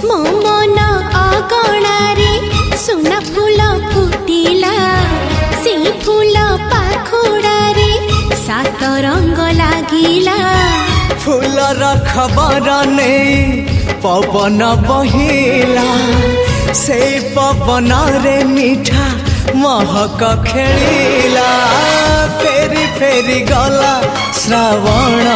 मो मन अगणारे सुना फूल फुटिला से फूल पाखुड़ारे सात रंग लागिला फूलर खबर नहीं पवन बहिला से पवन रे मीठा महक खेलिला फेरी फेरी गला श्रावण